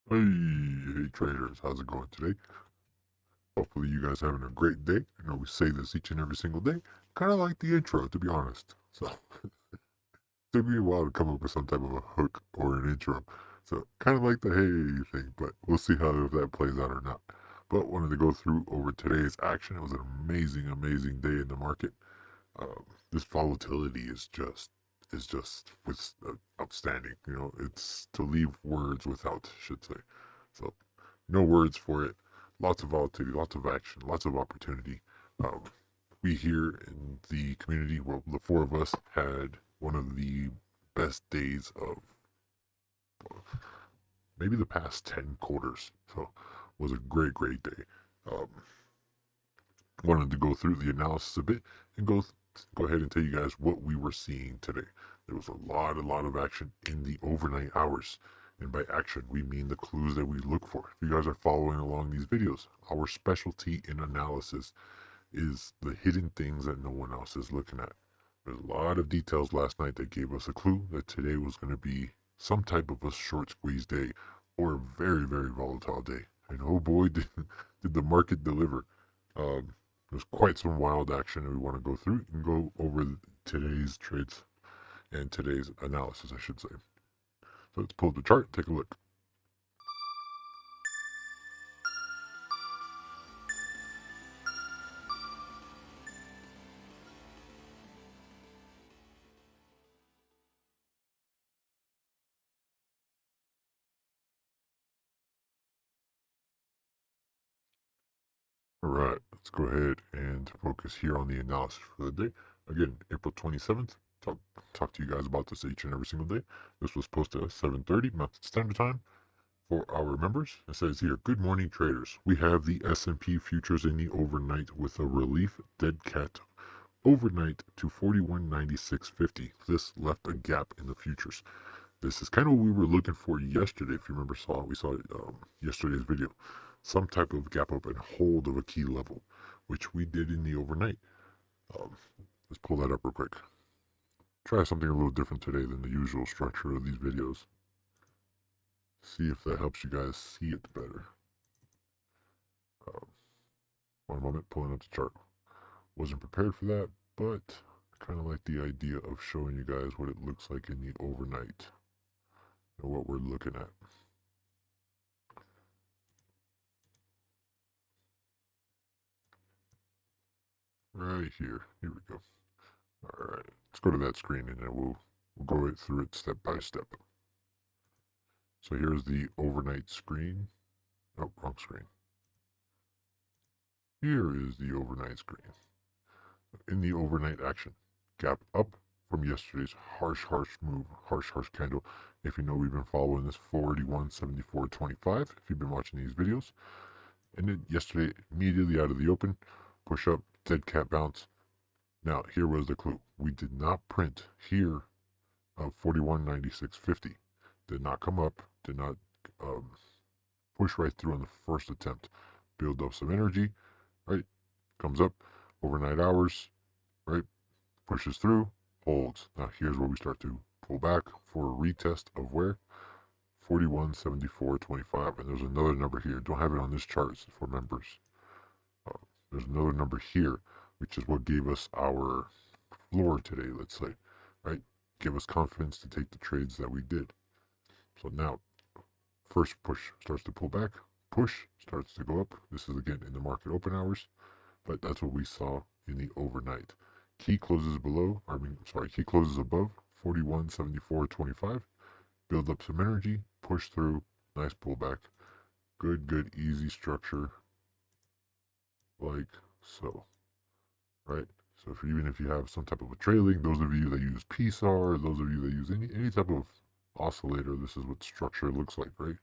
Hey traders, how's it going today? Hopefully you guys having a great day. I know we say this each and every single day. Kind of like the intro, to be honest. So took me a while to come up with some type of a hook or an intro. So kind of like the hey thing, but we'll see how if that plays out or not. But wanted to go through over today's action. It was an amazing, amazing day in the market. This volatility is just was outstanding. It's to leave words without, should say. So no words for it. Lots of volatility, lots of action, lots of opportunity. Um, we here in the community, well, the four of us had one of the best days of maybe the past 10 quarters. So it was a great, great day. Um, Wanted to go through the analysis a bit and go ahead and tell you guys what we were seeing today. There was a lot of action in the overnight hours. And by action, we mean the clues that we look for. If you guys are following along these videos, our specialty in analysis is the hidden things that no one else is looking at. There's a lot of details last night that gave us a clue that today was going to be some type of a short squeeze day or a very, very volatile day. And oh boy, did the market deliver. There's quite some wild action that we want to go through and go over today's trades and today's analysis, I should say. So let's pull up the chart and take a look. All right, let's go ahead and focus here on the analysis for the day. Again, April 27th. Talk to you guys about this each and every single day. This was posted at 7:30 Mountain Standard Time for our members. It says here, good morning traders. We have the S&P futures in the overnight with a relief dead cat overnight to 41.9650. This left a gap in the futures. This is kind of what we were looking for yesterday. If you remember, we saw yesterday's video. Some type of gap up and hold of a key level, which we did in the overnight. Um, let's pull that up real quick. Try something a little different today than the usual structure of these videos. See if that helps you guys see it better. Um, One moment, pulling up the chart. Wasn't prepared for that, but I kind of like the idea of showing you guys what it looks like in the overnight and what we're looking at. Right here. Here we go. All right. Let's go to that screen and then we'll go right through it step by step. So here's the overnight screen. Oh, wrong screen. Here is the overnight screen. In the overnight action, gap up from yesterday's harsh move, harsh candle. If you know, we've been following this 41.7425 if you've been watching these videos. And then yesterday, immediately out of the open, push up, dead cat bounce. Now, here was the clue. We did not print here of 41.9650. Did not come up, did not um, push right through on the first attempt. Build up some energy, right? Comes up, overnight hours, right? Pushes through, holds. Now here's where we start to pull back for a retest of where? 41.7425. And there's another number here. Don't have it on this chart for members. Uh, there's another number here, which is what gave us our floor today, let's say, right? Give us confidence to take the trades that we did. So now, first push starts to pull back, push starts to go up. This is again in the market open hours, but that's what we saw in the overnight. Key closes key closes above 41.7425. Build up some energy, push through, nice pullback. Good, easy structure, like so, right? So even if you have some type of a trailing, those of you that use PSAR, those of you that use any type of oscillator, this is what structure looks like, right?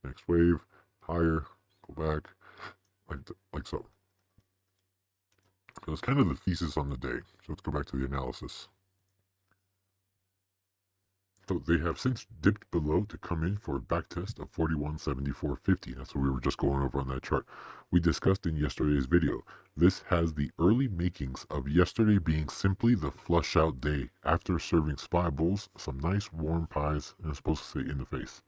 Next wave, higher, go back, like so. So it's kind of the thesis on the day. So let's go back to the analysis. So they have since dipped below to come in for a back test of 41.7450. That's what we were just going over on that chart. We discussed in yesterday's video. This has the early makings of yesterday being simply the flush out day after serving spy bowls, some nice warm pies, and it's supposed to say in the face.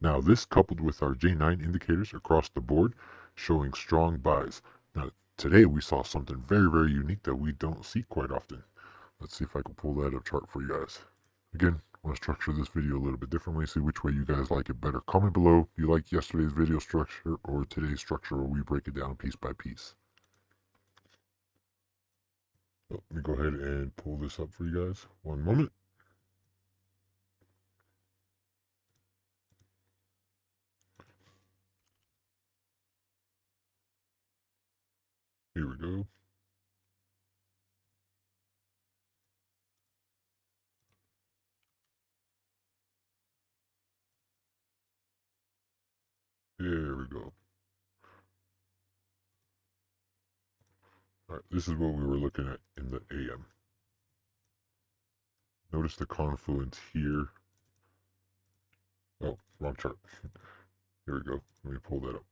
Now, this coupled with our J9 indicators across the board showing strong buys. Now, today we saw something very, very unique that we don't see quite often. Let's see if I can pull that up chart for you guys. Again, I want to structure this video a little bit differently, see which way you guys like it better. Comment below if you like yesterday's video structure or today's structure where we break it down piece by piece. So let me go ahead and pull this up for you guys. One moment. Here we go. There we go. All right, this is what we were looking at in the AM. Notice the confluence here. Oh, wrong chart. Here we go. Let me pull that up.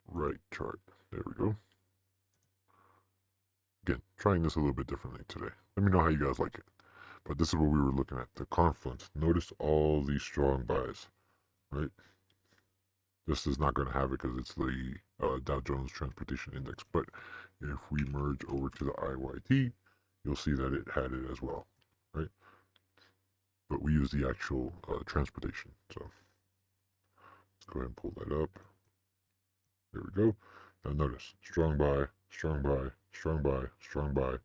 Right chart. There we go. Again, trying this a little bit differently today. Let me know how you guys like it. But this is what we were looking at. The confluence. Notice all these strong buys, right? This is not going to have it because it's the Dow Jones Transportation Index. But if we merge over to the IYT, you'll see that it had it as well, right? But we use the actual transportation. So let's go ahead and pull that up. There we go. Now notice, strong buy, strong buy, strong buy, strong buy,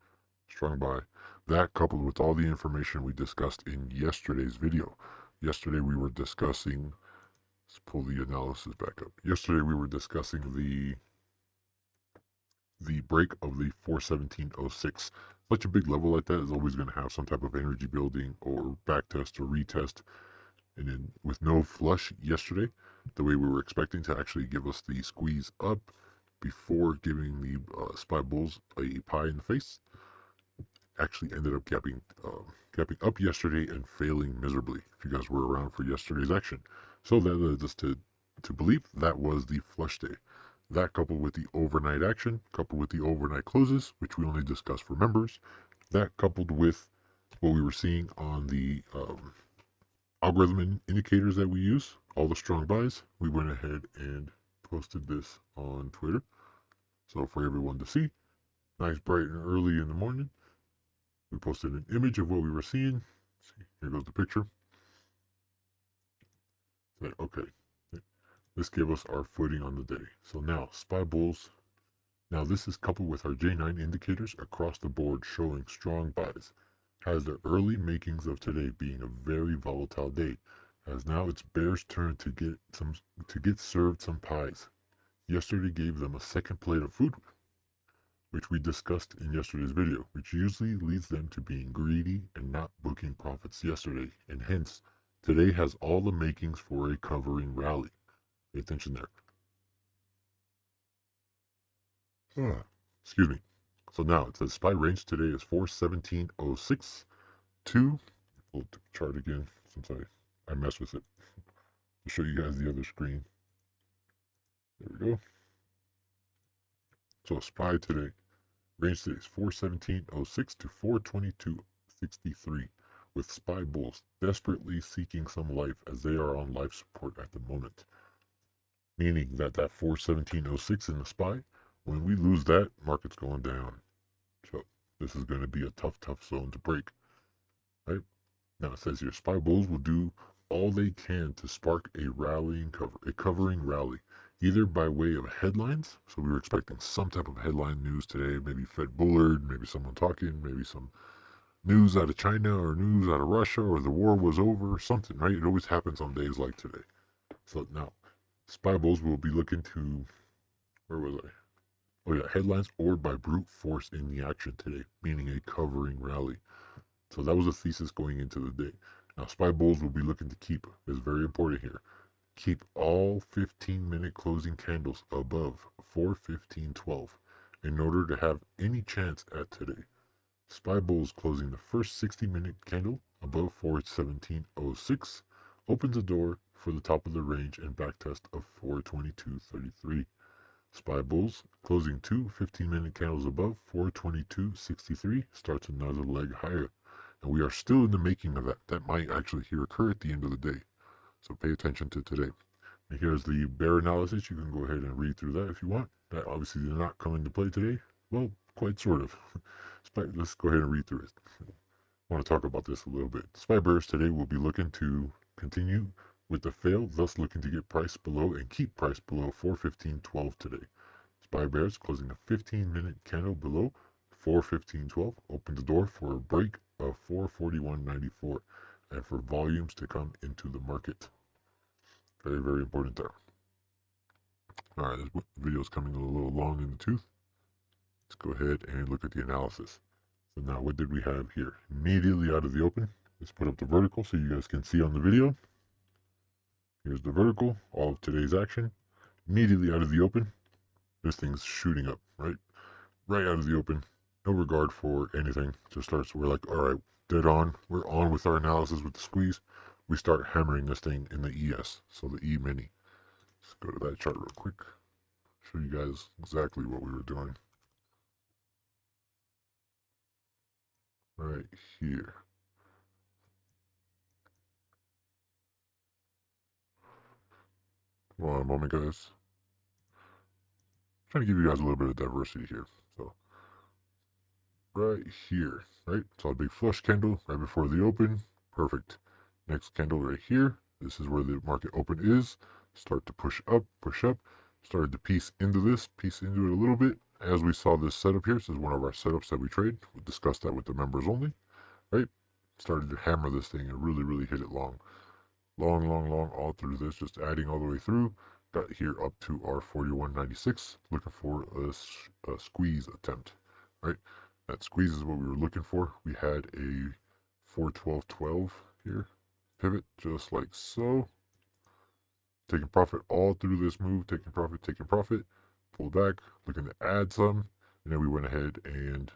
strong buy. That coupled with all the information we discussed in yesterday's video. Yesterday we were discussing, let's pull the analysis back up. Yesterday we were discussing the break of the 417.06. Such a big level like that is always going to have some type of energy building or backtest or retest. And then with no flush yesterday, the way we were expecting to actually give us the squeeze up before giving the SPY bulls a pie in the face, actually ended up gapping up yesterday and failing miserably. If you guys were around for yesterday's action, so that led us to believe that was the flush day. That coupled with the overnight action, coupled with the overnight closes, which we only discuss for members, that coupled with what we were seeing on the algorithm indicators that we use, all the strong buys, we went ahead and posted this on Twitter. So for everyone to see, nice bright and early in the morning, we posted an image of what we were seeing. See, here goes the picture. So, okay, this gave us our footing on the day. So now, SPY bulls. Now this is coupled with our J9 indicators across the board showing strong buys. Has the early makings of today being a very volatile day, as now it's bears' turn to get served some pies. Yesterday gave them a second plate of food, which we discussed in yesterday's video, which usually leads them to being greedy and not booking profits yesterday, and hence today has all the makings for a covering rally. Pay attention there. Excuse me. So now it says SPY range today is 417.06 to, pull up the chart again since I messed with it to show you guys the other screen. There we go. So SPY today, range today is 417.06 to 422.63, with SPY bulls desperately seeking some life as they are on life support at the moment. Meaning that 417.06 in the SPY, when we lose that, market's going down. So this is going to be a tough zone to break. Right? Now it says here, SPY bulls will do all they can to spark a covering rally, either by way of headlines. So we were expecting some type of headline news today, maybe Fed Bullard, maybe someone talking, maybe some news out of China or news out of Russia or the war was over or something, right? It always happens on days like today. So now, SPY bulls will be looking to, where was I? Oh yeah, headlines or by brute force in the action today, meaning a covering rally. So that was the thesis going into the day. Now, SPY bulls will be looking to keep, it's very important here, keep all 15-minute closing candles above 415.12 in order to have any chance at today. SPY bulls closing the first 60-minute candle above 417.06 opens the door for the top of the range and backtest of 422.33. SPY bulls closing two 15-minute candles above 422.63 starts another leg higher. And we are still in the making of that. That might actually here occur at the end of the day. So pay attention to today. And here's the bear analysis. You can go ahead and read through that if you want. That obviously did not come into play today. Well, quite sort of. Let's go ahead and read through it. I want to talk about this a little bit. SPY bears today will be looking to continue with the fail, thus looking to get price below and keep price below 415.12 today. SPY bears closing a 15-minute candle below 415.12 opened the door for a break of 441.94 and for volumes to come into the market. Very, very important there. All right, this video is coming a little long in the tooth. Let's go ahead and look at the analysis. So now what did we have here? Immediately out of the open, let's put up the vertical so you guys can see on the video. Here's the vertical, all of today's action. Immediately out of the open, this thing's shooting up, right? Right out of the open. No regard for anything. Just starts, we're like, all right, dead on. We're on with our analysis with the squeeze. We start hammering this thing in the ES, so the E mini. Let's go to that chart real quick. Show you guys exactly what we were doing. Right here. Hold on a moment, guys. Trying to give you guys a little bit of diversity here. So, right here, right? Saw a big flush candle right before the open. Perfect. Next candle right here. This is where the market open is. Start to push up, push up. Started to piece into this, piece into it a little bit. As we saw this setup here, this is one of our setups that we trade. We discussed that with the members only, right? Started to hammer this thing and really, really hit it long. Long, long, long, all through this, just adding all the way through. Got here up to our 41.96, looking for a squeeze attempt, right? That squeeze is what we were looking for. We had a 412.12 here, pivot just like so. Taking profit all through this move, taking profit, pulled back, looking to add some, and then we went ahead and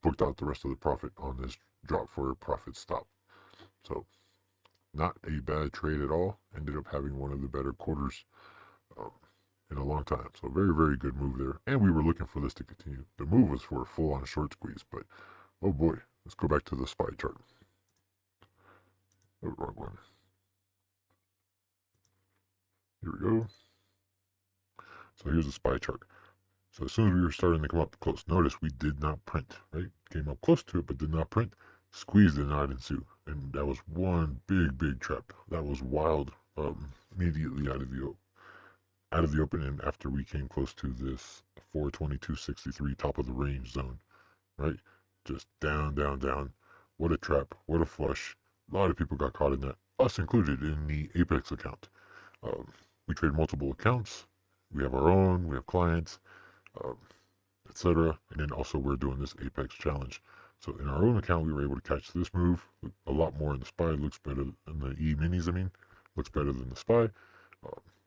booked out the rest of the profit on this drop for a profit stop. So not a bad trade at all. Ended up having one of the better quarters in a long time. So very, very good move there. And we were looking for this to continue. The move was for a full-on short squeeze, but oh boy, let's go back to the SPY chart. Oh, wrong one. Here we go. So here's the SPY chart. So as soon as we were starting to come up close, notice we did not print, right? Came up close to it, but did not print. Squeeze did not ensue. And that was one big, big trap. That was wild immediately out of the open, and after we came close to this 422.63 top of the range zone, right? Just down, down, down. What a trap. What a flush. A lot of people got caught in that, us included in the Apex account. We trade multiple accounts. We have our own, we have clients, etc. And then also we're doing this Apex challenge. So in our own account, we were able to catch this move a lot more in the SPY. Looks better in the E minis, looks better than the SPY.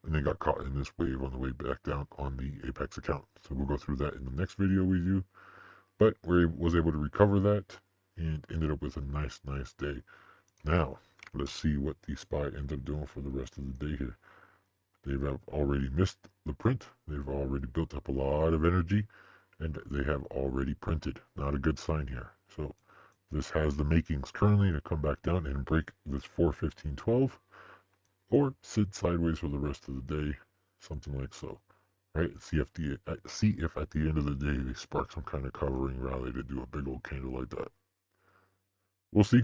And then got caught in this wave on the way back down on the Apex account. So we'll go through that in the next video we do. But was able to recover that and ended up with a nice, nice day. Now, let's see what the SPY ended up doing for the rest of the day here. They've already missed the print. They've already built up a lot of energy, and they have already printed. Not a good sign here. So this has the makings currently to come back down and break this 415.12, or sit sideways for the rest of the day, something like so. Right? See if at the end of the day they spark some kind of covering rally to do a big old candle like that. We'll see.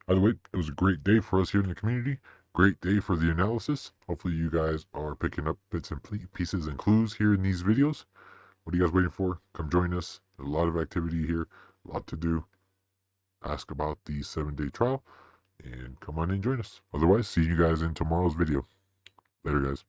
By the way, it was a great day for us here in the community. Great day for the analysis. Hopefully you guys are picking up bits and pieces and clues here in these videos. What are you guys waiting for? Come join us. There's a lot of activity here, a lot to do. Ask about the 7-day trial and come on and join us. Otherwise, see you guys in tomorrow's video. Later, guys.